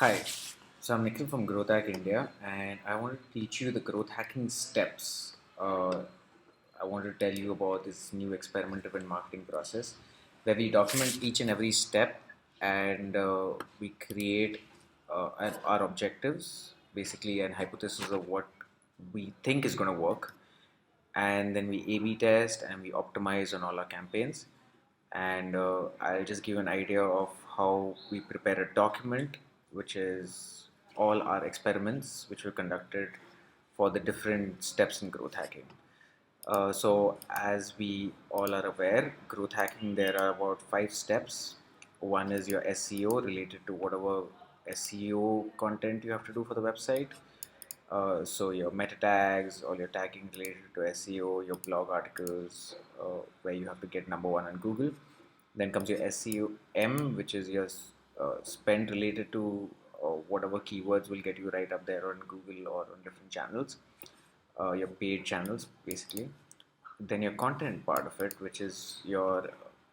Hi, so I'm Nikhil from Growth Hack India, and I want to teach you the growth hacking steps. I want to tell you about this new experiment-driven marketing process where we document each and every step and we create our objectives, basically, an hypothesis of what we think is going to work, and then we A/B test and we optimize on all our campaigns. And I'll just give you an idea of how we prepare a document, which is all our experiments which were conducted for the different steps in growth hacking. So, as we all are aware, growth hacking, there are about 5 steps. One is your SEO related to whatever SEO content you have to do for the website. So your meta tags, all your tagging related to SEO, your blog articles, where you have to get number one on Google. Then comes your SEM, which is your spend related to whatever keywords will get you right up there on Google or on different channels, your paid channels basically. Then your content part of it, which is your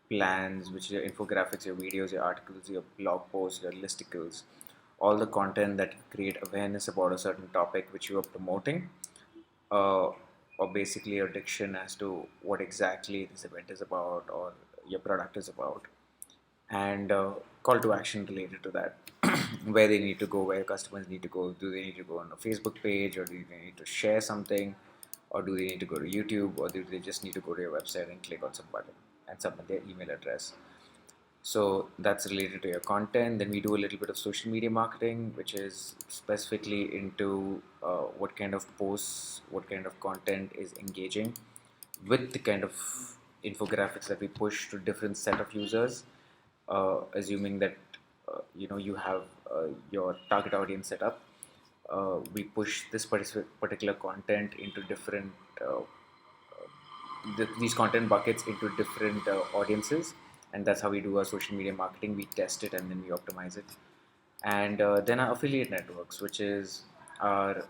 plans, which is your infographics, your videos, your articles, your blog posts, your listicles, all the content that create awareness about a certain topic which you are promoting, uh, or basically your diction as to what exactly this event is about or your product is about, and call to action related to that. Where they need to go, where customers need to go. Do they need to go on a Facebook page, or do they need to share something, or do they need to go to YouTube, or do they just need to go to your website and click on some button and submit their email address? So that's related to your content. Then we do a little bit of social media marketing, which is specifically into what kind of posts, what kind of content is engaging with the kind of infographics that we push to different set of users, assuming that you have your target audience set up. We push this particular content into different these content buckets into different audiences, and that's how we do our social media marketing. We test it and then we optimize it. And then our affiliate networks, which is our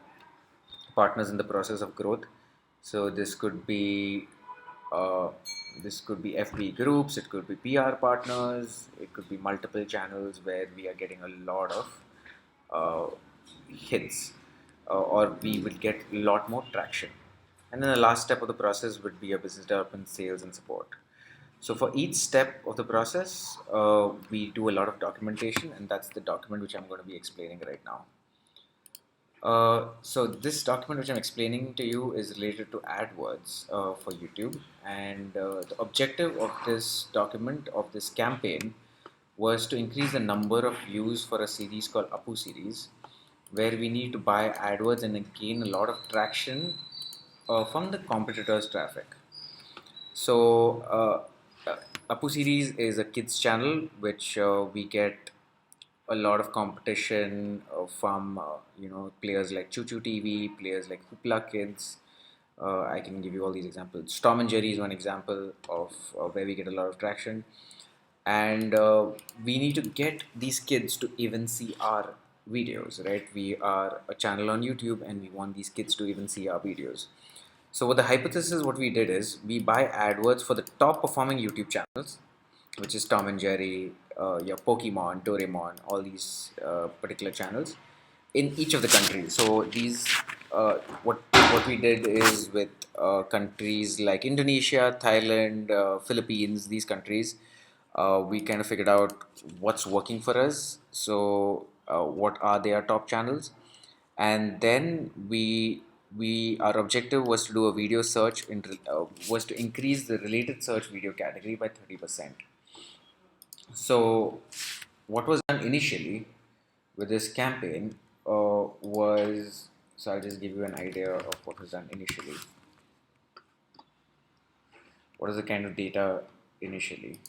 partners in the process of growth. So uh, this could be FB groups, it could be PR partners, it could be multiple channels where we are getting a lot of uh, hits, or we will get a lot more traction. And then the last step of the process would be a business development, sales, and support. So for each step of the process, we do a lot of documentation, and that's the document which I'm going to be explaining right now. So this document which I'm explaining to you is related to AdWords for YouTube, and the objective of this document, of this campaign, was to increase the number of views for a series called Apu series, where we need to buy AdWords and gain a lot of traction from the competitors' traffic. So, Apu series is a kids channel which we get a lot of competition from players like Choo Choo TV, players like Hoopla Kids. I can give you all these examples. Tom and Jerry is one example of where we get a lot of traction, and we need to get these kids to even see our videos. Right? We are a channel on YouTube, and we want these kids to even see our videos. So, what the hypothesis, what we did is we buy AdWords for the top performing YouTube channels, which is Tom and Jerry, your Pokemon, Doraemon, all these particular channels in each of the countries. So these, what we did is with countries like Indonesia, Thailand, Philippines, these countries, we kind of figured out what's working for us. So what are their top channels, and then we our objective was to do a video search was to increase the related search video category by 30%. So, what was done initially with this campaign was, so I'll just give you an idea of what was done initially. What is the kind of data initially?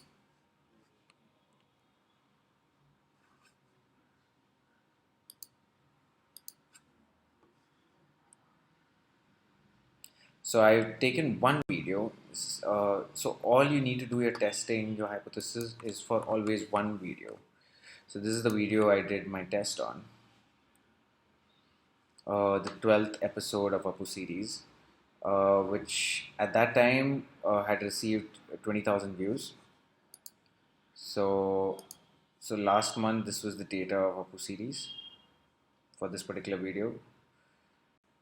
So I've taken one video. So all you need to do your testing, your hypothesis is for always one video. So this is the video I did my test on, the 12th episode of Apu series, which at that time had received 20,000 views. So So last month, this was the data of Apu series for this particular video.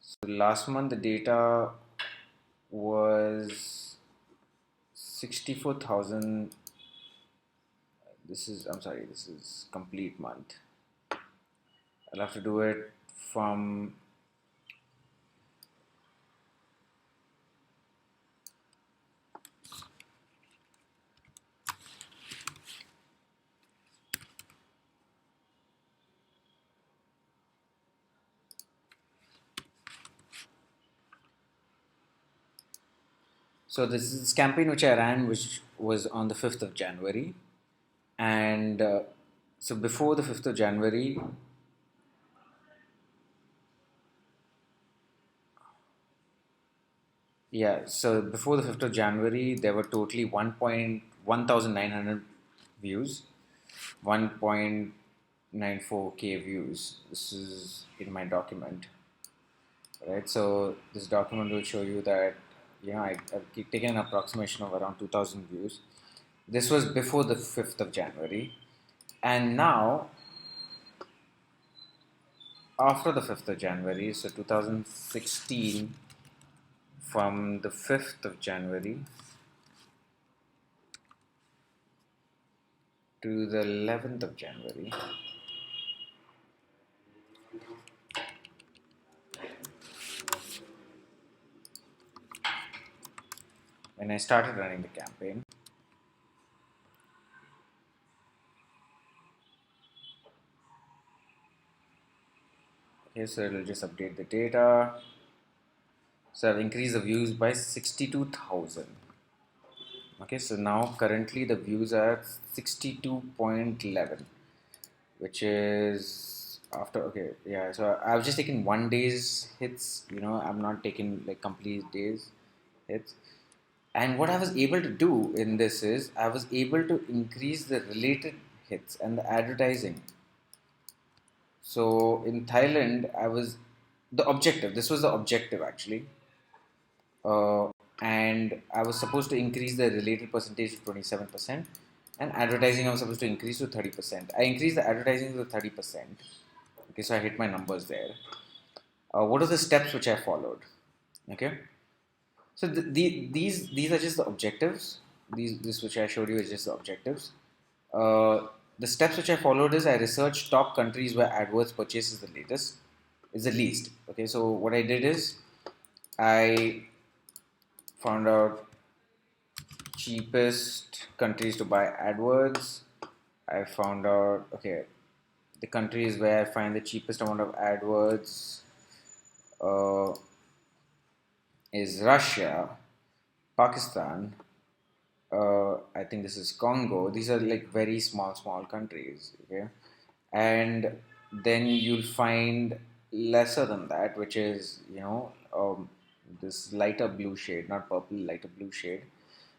So last month, the data was 64,000. This is, I'm sorry, this is complete month. I'll have to do it from so this is this campaign which I ran, which was on the 5th of January. And so before the 5th of January, yeah, so before the 5th of January, there were totally 1,900 views, 1.94K views. This is in my document, right? So this document will show you that, I've taken an approximation of around 2,000 views. This was before the 5th of January. And now, after the 5th of January, so 2016, from the 5th of January to the 11th of January, when I started running the campaign. Okay, so it'll just update the data. So I've increased the views by 62,000. Okay, so now currently the views are 62.11, which is after, okay, yeah, so I've just taken 1 day's hits, I'm not taking like complete days hits. And what I was able to do in this is I was able to increase the related hits and the advertising. So in Thailand, this was the objective actually. Uh, and I was supposed to increase the related percentage to 27%, and advertising I was supposed to increase to 30%. I increased the advertising to 30%. Okay, so I hit my numbers there. What are the steps which I followed? Okay, so these are just the objectives. This which I showed you is just the objectives. The steps which I followed is I researched top countries where AdWords purchase is the least. Okay, so what I did is I found out cheapest countries to buy AdWords. I found out, okay, the countries where I find the cheapest amount of AdWords uh, is Russia, Pakistan. I think this is Congo. These are like very small countries. Okay, and then you'll find lesser than that, which is this lighter blue shade, not purple, lighter blue shade.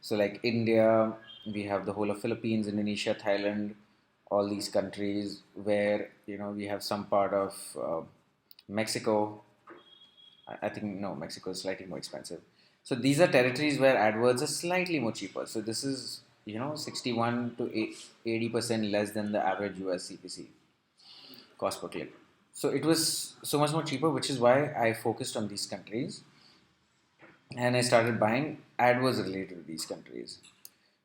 So like India, we have the whole of Philippines, Indonesia, Thailand, all these countries where we have some part of Mexico. I think no, Mexico is slightly more expensive. So these are territories where AdWords are slightly more cheaper. So this is 61 to 80% less than the average US CPC cost per click. So it was so much more cheaper, which is why I focused on these countries and I started buying AdWords related to these countries.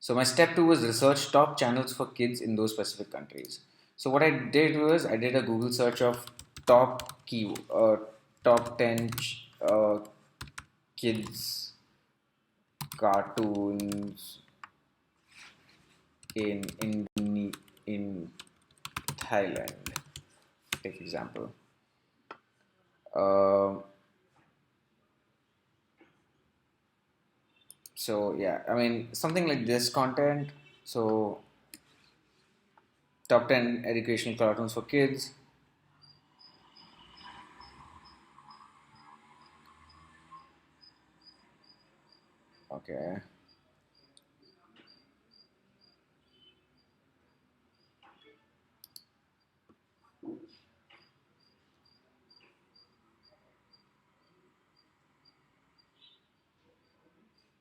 So my step two was research top channels for kids in those specific countries. So what I did was I did a Google search of top key, top 10 kids cartoons in Thailand. Take example. Uh, so yeah, I mean something like this content. So top 10 educational cartoons for kids. Okay.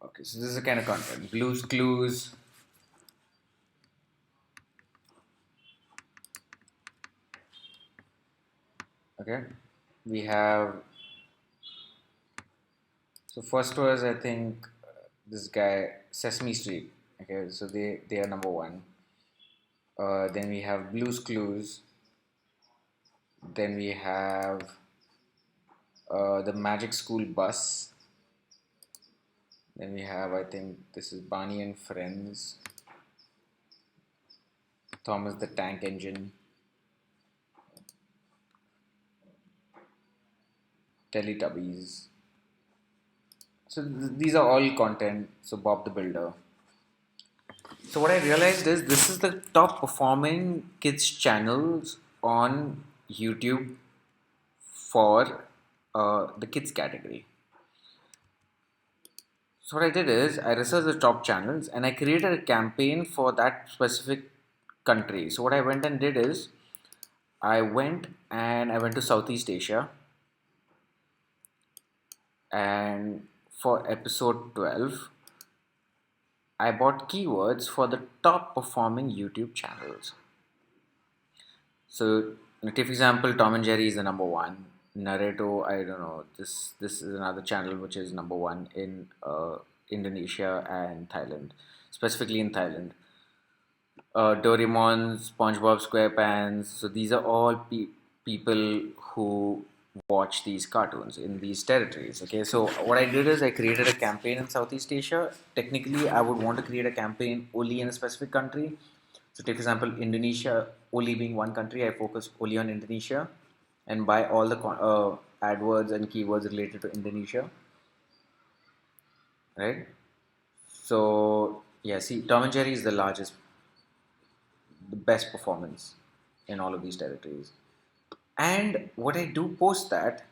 Okay, so this is the kind of content. Blues Clues. Okay, we have, so first was, I think, this guy Sesame Street. Okay, so they are number one. Then we have Blue's Clues. Then we have the Magic School Bus. Then we have, I think, this is Barney and Friends. Thomas the Tank Engine. Teletubbies. So these are all content. So Bob the Builder. So what I realized is this is the top performing kids channels on YouTube for the kids category. So what I did is I researched the top channels and I created a campaign for that specific country. So what I went and did is I went to Southeast Asia, and for episode 12 I bought keywords for the top performing YouTube channels. So, take for example, Tom and Jerry is the number one. Naruto, I don't know. This is another channel which is number one in Indonesia and Thailand, specifically in Thailand. Doraemon, SpongeBob SquarePants. So these are all people who watch these cartoons in these territories. Okay, so what I did is I created a campaign in Southeast Asia. Technically, I would want to create a campaign only in a specific country. So, take for example, Indonesia only being one country, I focus only on Indonesia and buy all the AdWords and keywords related to Indonesia, right? So, yeah, see, Tom and Jerry is the largest, the best performance in all of these territories. And what I do post that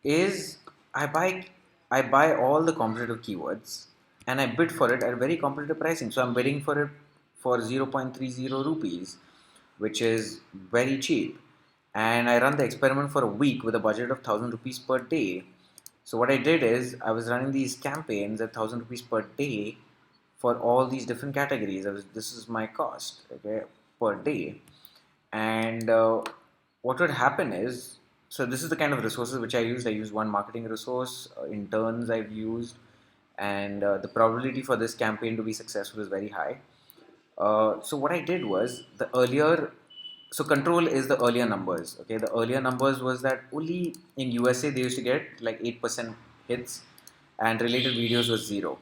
is I buy I buy all the competitive keywords and I bid for it at very competitive pricing. So I'm bidding for it for 0.30 rupees, which is very cheap. And I run the experiment for a week with a budget of 1000 rupees per day. So what I did is I was running these campaigns at 1000 rupees per day for all these different categories. This is my cost, okay, per day. And what would happen is, so this is the kind of resources which I used. I used one marketing resource, interns I've used, and the probability for this campaign to be successful is very high. So what I did was so control is the earlier numbers. Okay, the earlier numbers was that only in USA they used to get like 8% hits, and related videos was zero.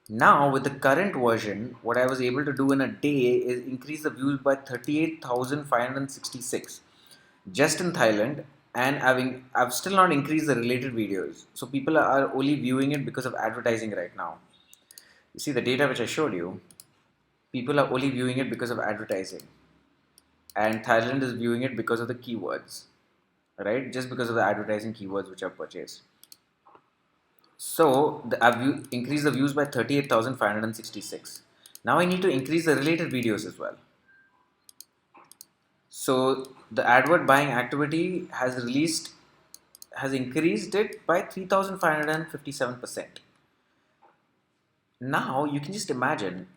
Now, with the current version, what I was able to do in a day is increase the views by 38,566 just in Thailand, and I've still not increased the related videos. So people are only viewing it because of advertising right now. You see the data which I showed you, people are only viewing it because of advertising, and Thailand is viewing it because of the keywords, right? Just because of the advertising keywords which are purchased. So I've increased the views by 38,566. Now I need to increase the related videos as well. So the advert buying activity has increased it by 3,557%. Now you can just imagine.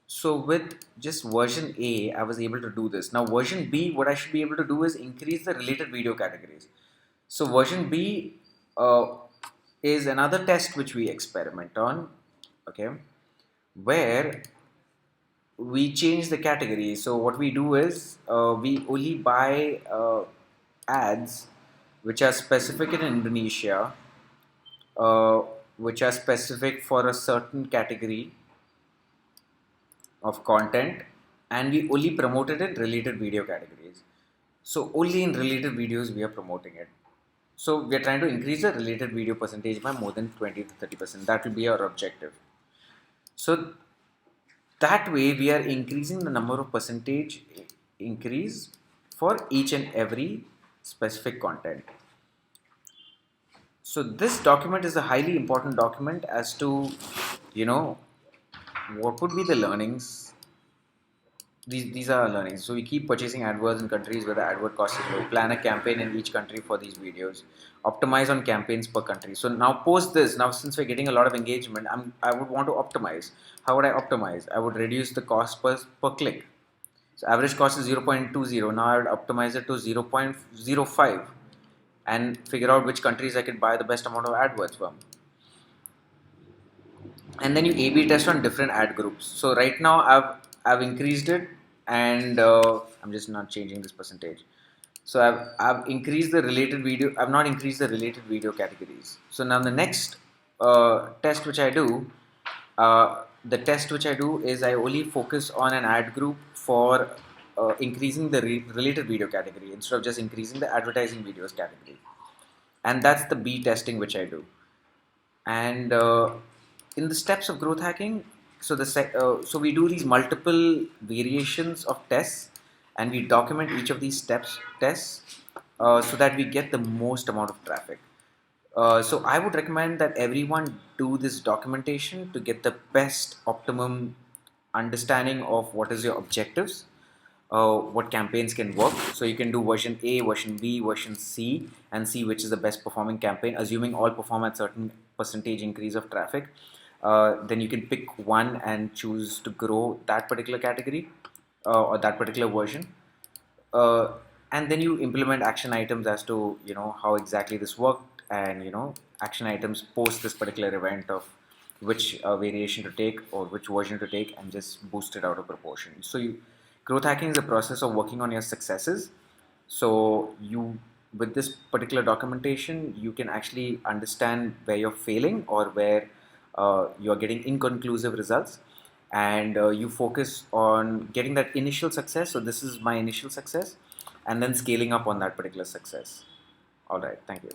So with just version A, I was able to do this. Now version B, what I should be able to do is increase the related video categories. So version B is another test which we experiment on, okay, where we change the category. So what we do is we only buy ads which are specific in Indonesia, uh, which are specific for a certain category of content, and we only promote it in related video categories. So only in related videos we are promoting it. So we are trying to increase the related video percentage by more than 20 to 30%. That will be our objective. So that way we are increasing the number of percentage increase for each and every specific content. So this document is a highly important document as to, you know, what would be the learnings. These are learnings. So we keep purchasing AdWords in countries where the AdWord cost is low. Plan a campaign in each country for these videos. Optimize on campaigns per country. So now post this. Now since we're getting a lot of engagement, I would want to optimize. How would I optimize? I would reduce the cost per click. So average cost is 0.20. Now I would optimize it to 0.05 and figure out which countries I could buy the best amount of AdWords from. And then you A/B test on different ad groups. So right now I've increased it, and I'm just not changing this percentage. So I've increased the related video. I've not increased the related video categories. So now the next test which I do, the test which I do is I only focus on an ad group for increasing the related video category instead of just increasing the advertising videos category. And that's the B testing which I do. And in the steps of growth hacking, so we do these multiple variations of tests, and we document each of these tests so that we get the most amount of traffic. So I would recommend that everyone do this documentation to get the best optimum understanding of what is your objectives, what campaigns can work. So you can do version A, version B, version C, and see which is the best performing campaign, assuming all perform at certain percentage increase of traffic. Then you can pick one and choose to grow that particular category or that particular version. uh, and then you implement action items as to how exactly this worked, and action items post this particular event of which variation to take or which version to take, and just boost it out of proportion. So growth hacking is a process of working on your successes. So you, with this particular documentation, you can actually understand where you're failing or where you're getting inconclusive results, and you focus on getting that initial success. So this is my initial success, and then scaling up on that particular success. All right, thank you.